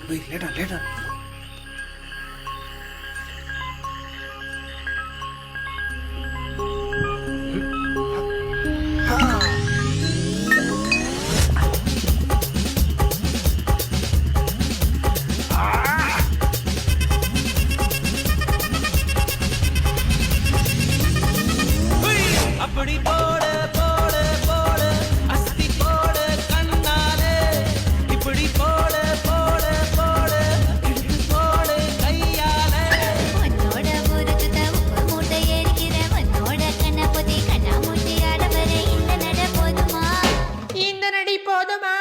லேட்டா லேட்டா. அப்படி போடு போடு போடு அஸ்தி போடு கண்ணாலே இப்படி போடு போடு போடு இழுத்து போடு கையாலே உன்னோட ஊருக்கு உப்பு மூட்டை எரிக்கிற உன்னோட கண்ண பொதி கண்ணா மூட்டி ஆடவர இந்த நட போதுமா இந்த நடி போதுமா?